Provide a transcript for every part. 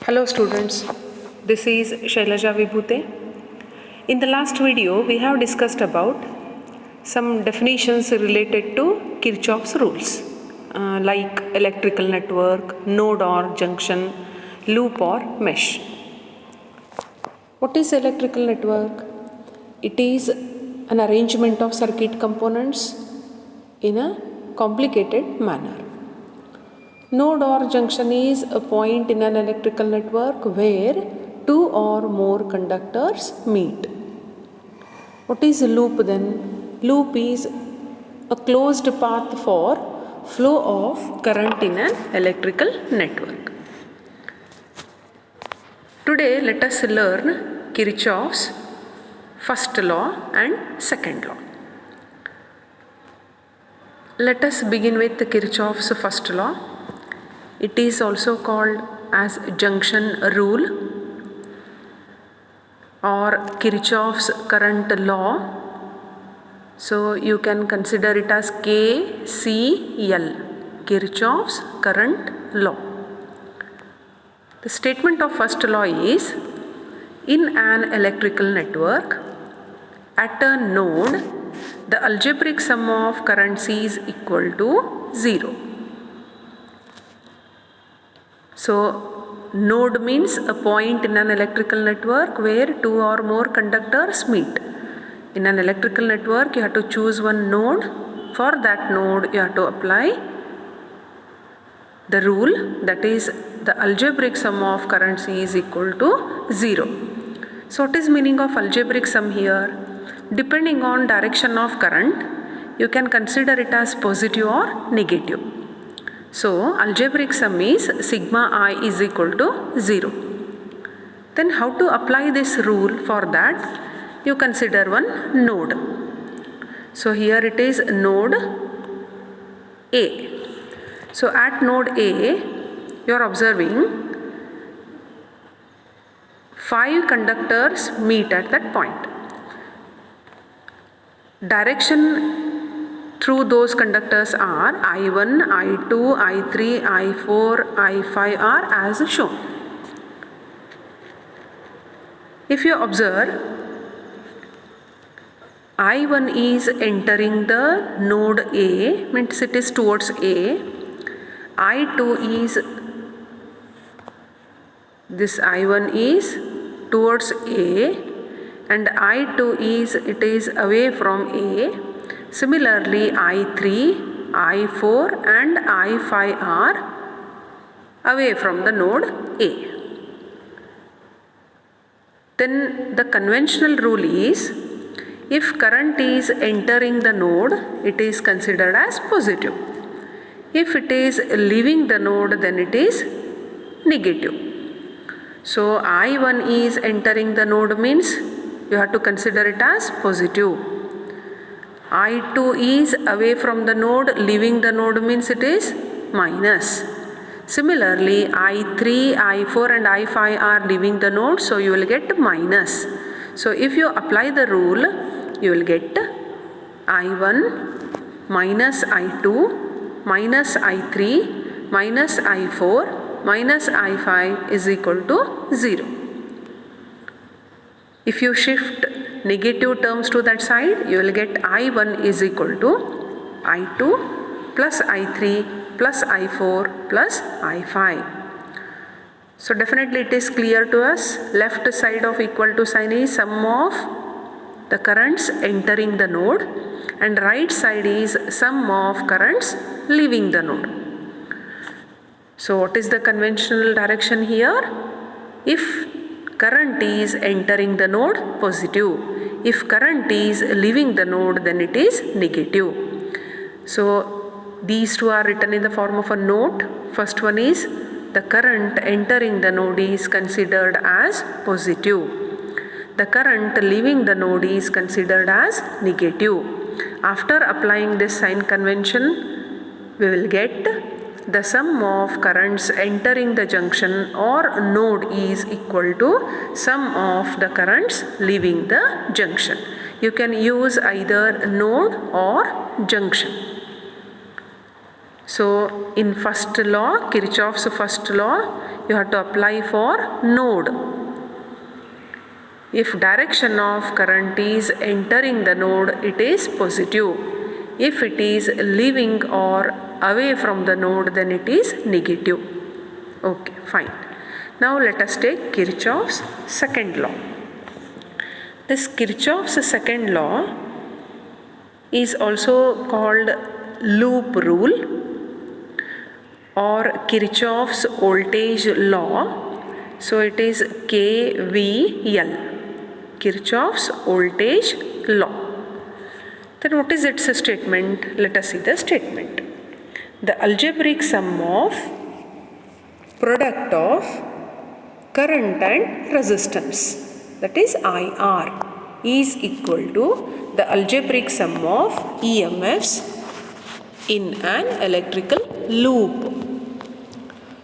Hello students, this is Shailaja Vibhute. In the last video, we have discussed about some definitions related to Kirchhoff's rules like electrical network, node or junction, loop or mesh. What is electrical network? It is an arrangement of circuit components in a complicated manner. Node or junction is a point in an electrical network where two or more conductors meet. What is a loop then? Loop is a closed path for flow of current in an electrical network. Today let us learn Kirchhoff's first law and second law. Let us begin with Kirchhoff's first law. It is also called as junction rule or Kirchhoff's current law. So you can consider it as KCL, Kirchhoff's current law. The statement of first law is, in an electrical network, at a node, the algebraic sum of currents is equal to 0. So, node means a point in an electrical network where two or more conductors meet. In an electrical network, you have to choose one node. For that node, you have to apply the rule, that is, the algebraic sum of currents is equal to 0. So, what is meaning of algebraic sum here? Depending on direction of current, you can consider it as positive or negative. So, algebraic sum is sigma I is equal to 0. Then how to apply this rule? For that, you consider one node. So, here it is node A. So, at node A, you are observing 5 conductors meet at that point. Direction through those conductors are I1, I2, I3, I4, I5 are as shown. If you observe, I1 is entering the node A, means it is towards A. I2 is, this I1 is towards A, and I2 is, it is away from A. Similarly, I3, I4 and I5 are away from the node A. Then the conventional rule is, if current is entering the node, it is considered as positive. If it is leaving the node, then it is negative. So, I1 is entering the node means you have to consider it as positive. I2 is away from the node, leaving the node means it is minus. Similarly, I3, I4 and I5 are leaving the node, so you will get minus. So, if you apply the rule, you will get I1 minus I2 minus I3 minus I4 minus I5 is equal to 0. If you shift negative terms to that side, you will get I1 is equal to I2 plus I3 plus I4 plus I5. So definitely it is clear to us, left side of equal to sign is sum of the currents entering the node and right side is sum of currents leaving the node. So what is the conventional direction here? If current is entering the node, positive. If current is leaving the node, then it is negative. So these two are written in the form of a note. First one is, the current entering the node is considered as positive. The current leaving the node is considered as negative. After applying this sign convention, we will get the sum of currents entering the junction or node is equal to sum of the currents leaving the junction. You can use either node or junction. So in first law, Kirchhoff's first law, you have to apply for node. If direction of current is entering the node, it is positive. If it is leaving or away from the node, then it is negative. Okay, fine. Now let us take Kirchhoff's second law. This Kirchhoff's second law is also called loop rule or Kirchhoff's voltage law. So it is KVL. Kirchhoff's voltage law. Then what is its statement? Let us see the statement. The algebraic sum of product of current and resistance, that is IR, is equal to the algebraic sum of EMFs in an electrical loop.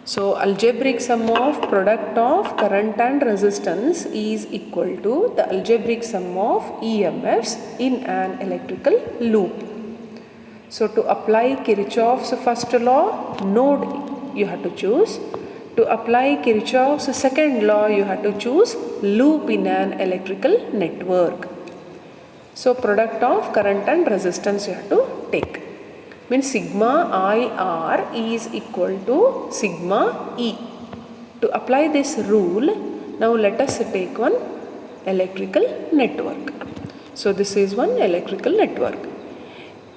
So algebraic sum of product of current and resistance is equal to the algebraic sum of EMFs in an electrical loop. So to apply Kirchhoff's first law, node you have to choose. To apply Kirchhoff's second law, you have to choose loop in an electrical network. So product of current and resistance you have to take. Means sigma IR is equal to sigma E. To apply this rule, now let us take one electrical network. So this is one electrical network.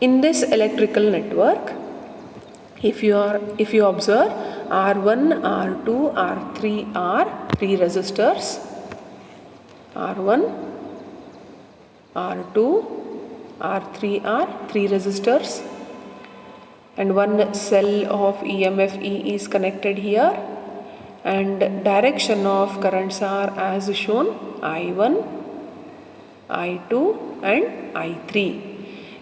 In this electrical network, if you observe R1, R2, R3 are three resistors. R1, R2, R3 are three resistors. And one cell of EMF E is connected here, and direction of currents are as shown I1, I2 and I3.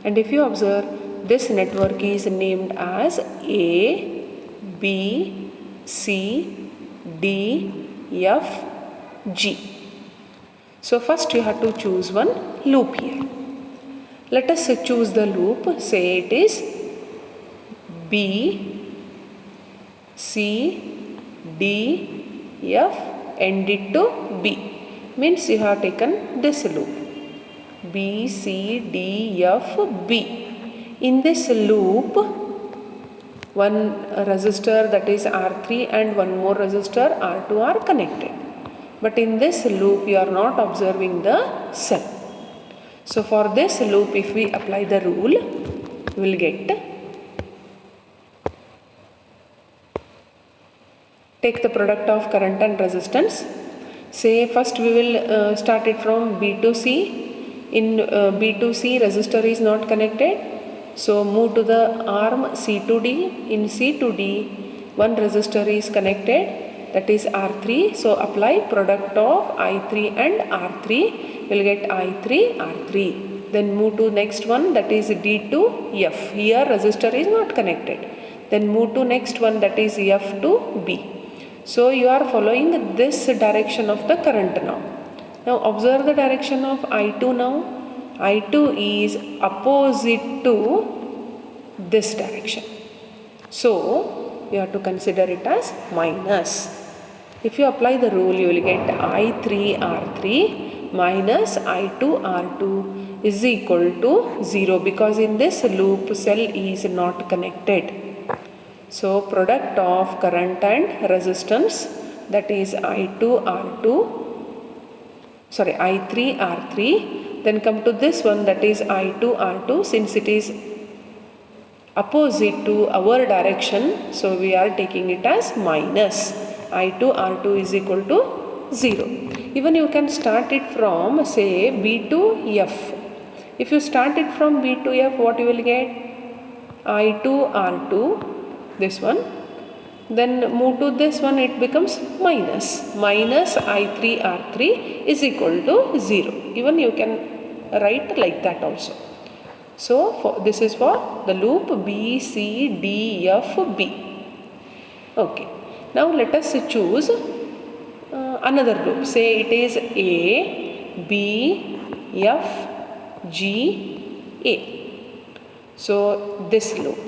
And if you observe, this network is named as A, B, C, D, F, G. So first you have to choose one loop here. Let us choose the loop. Say it is B, C, D, F, end it to B. Means you have taken this loop. B, C, D, F, B. In this loop, one resistor, that is R3, and one more resistor R2 are connected. But in this loop you are not observing the cell. So for this loop, if we apply the rule, we will get, take the product of current and resistance. Say first we will start it from B to C. In B to C, resistor is not connected. So move to the arm C to D. In C to D, one resistor is connected, that is R3. So apply product of I3 and R3. Will get I3, R3. Then move to next one, that is D to F. Here resistor is not connected. Then move to next one, that is F to B. So you are following this direction of the current now. Now observe the direction of I2 now. I2 is opposite to this direction. So you have to consider it as minus. If you apply the rule, you will get I3 R3 minus I2 R2 is equal to 0, because in this loop cell is not connected. So product of current and resistance, that is I3 R3, then come to this one, that is I2 R2. Since it is opposite to our direction, so we are taking it as minus. I2 R2 is equal to 0. Even you can start it from, say, B to F. If you start it from B to F, what you will get? I2 R2, this one. Then move to this one, it becomes minus I3 R3 is equal to 0. Even you can write like that also. So this is for the loop B, C, D, F, B. Okay. Now let us choose another loop. Say it is A, B, F, G, A. So this loop.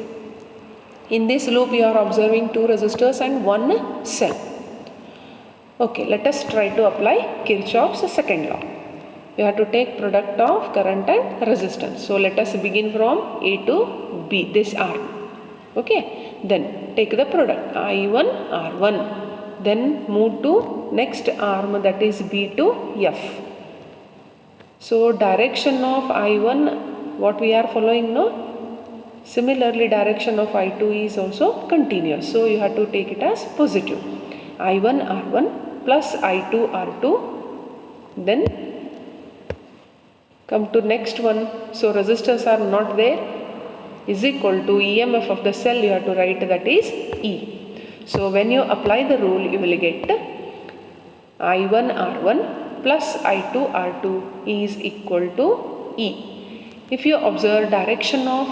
In this loop you are observing two resistors and one cell. Okay, let us try to apply Kirchhoff's second law. You have to take product of current and resistance. So let us begin from A to B, this arm. Okay, then take the product I1 R1, then move to next arm, that is B to F. So direction of I1, what we are following now? Similarly, direction of I2 is also continuous. So you have to take it as positive. I1 R1 plus I2 R2. Then come to next one. So resistors are not there, is equal to EMF of the cell. You have to write that is E. So when you apply the rule, you will get I1 R1 plus I2 R2 is equal to E. If you observe direction of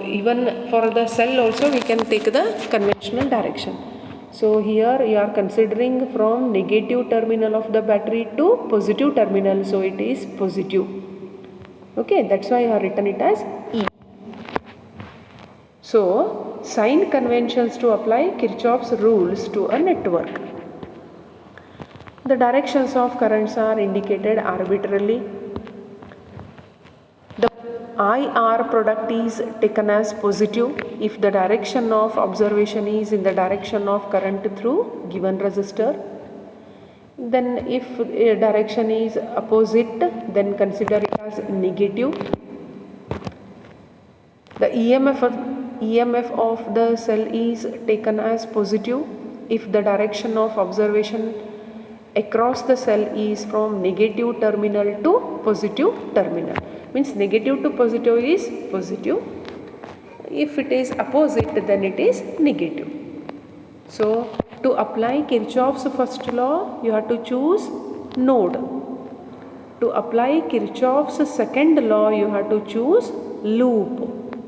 even for the cell also, we can take the conventional direction. So here you are considering from negative terminal of the battery to positive terminal, so it is positive. Okay, that's why I have written it as E. So sign conventions to apply Kirchhoff's rules to a network. The directions of currents are indicated arbitrarily. The IR product is taken as positive if the direction of observation is in the direction of current through given resistor. Then if direction is opposite, then consider it as negative. The EMF of the cell is taken as positive if the direction of observation across the cell is from negative terminal to positive terminal. Means negative to positive is positive. If it is opposite, then it is negative. So to apply Kirchhoff's first law, you have to choose node. To apply Kirchhoff's second law, you have to choose loop.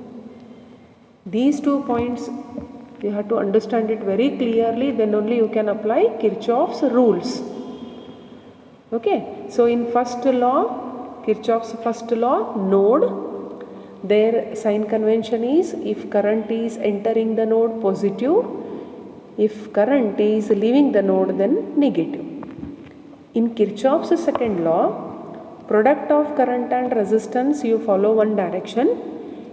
These 2 points you have to understand it very clearly, then only you can apply Kirchhoff's rules. Okay, so in first law, Kirchhoff's first law, node, their sign convention is if current is entering the node, positive, if current is leaving the node, then negative. In Kirchhoff's second law, product of current and resistance, you follow one direction.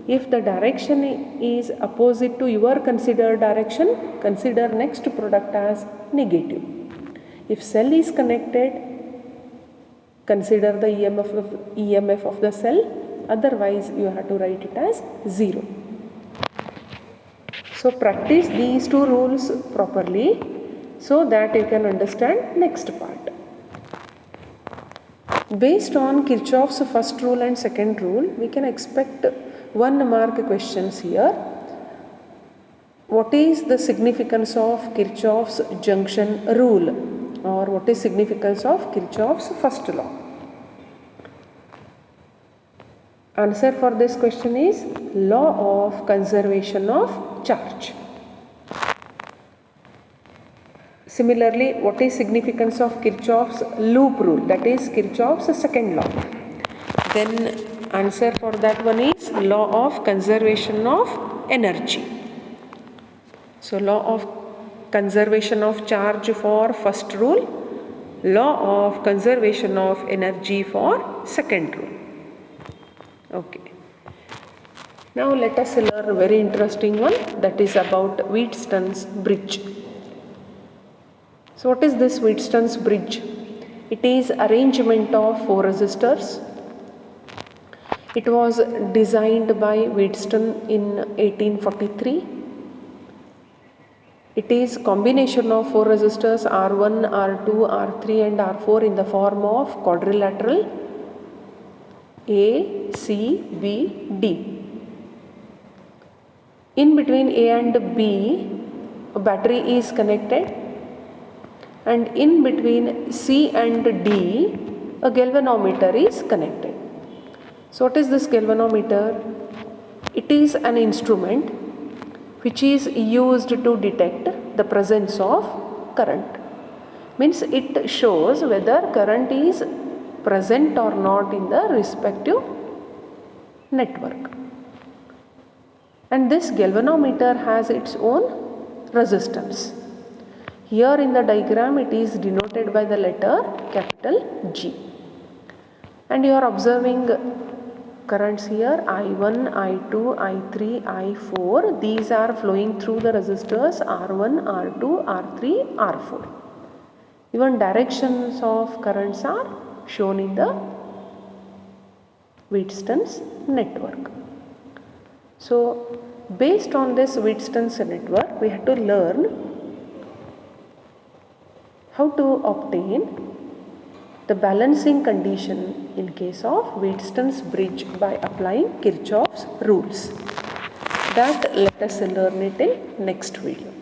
If the direction is opposite to your considered direction, consider next product as negative. If cell is connected, consider the EMF of the cell, otherwise you have to write it as 0. So practice these 2 rules properly so that you can understand next part. Based on Kirchhoff's first rule and second rule, we can expect 1 mark questions here. What is the significance of Kirchhoff's junction rule, or what is significance of Kirchhoff's first law? Answer for this question is law of conservation of charge. Similarly, what is significance of Kirchhoff's loop rule, that is Kirchhoff's second law? Then answer for that one is law of conservation of energy. So law of conservation of charge for first rule, law of conservation of energy for second rule. Okay. Now let us learn a very interesting one, that is about Wheatstone's bridge. So what is this Wheatstone's bridge? It is arrangement of 4 resistors. It was designed by Wheatstone in 1843. It is combination of 4 resistors R1, R2, R3 and R4 in the form of quadrilateral A, C, B, D. In between A and B, a battery is connected, and in between C and D, a galvanometer is connected. So what is this galvanometer? It is an instrument which is used to detect the presence of current. Means it shows whether current is present or not in the respective network. And this galvanometer has its own resistance. Here in the diagram it is denoted by the letter capital G. And you are observing currents here I1, I2, I3, I4. These are flowing through the resistors R1, R2, R3, R4. Even directions of currents are shown in the Wheatstone's network. So based on this Wheatstone's network, we have to learn how to obtain the balancing condition in case of Wheatstone's bridge by applying Kirchhoff's rules. That let us learn it in next video.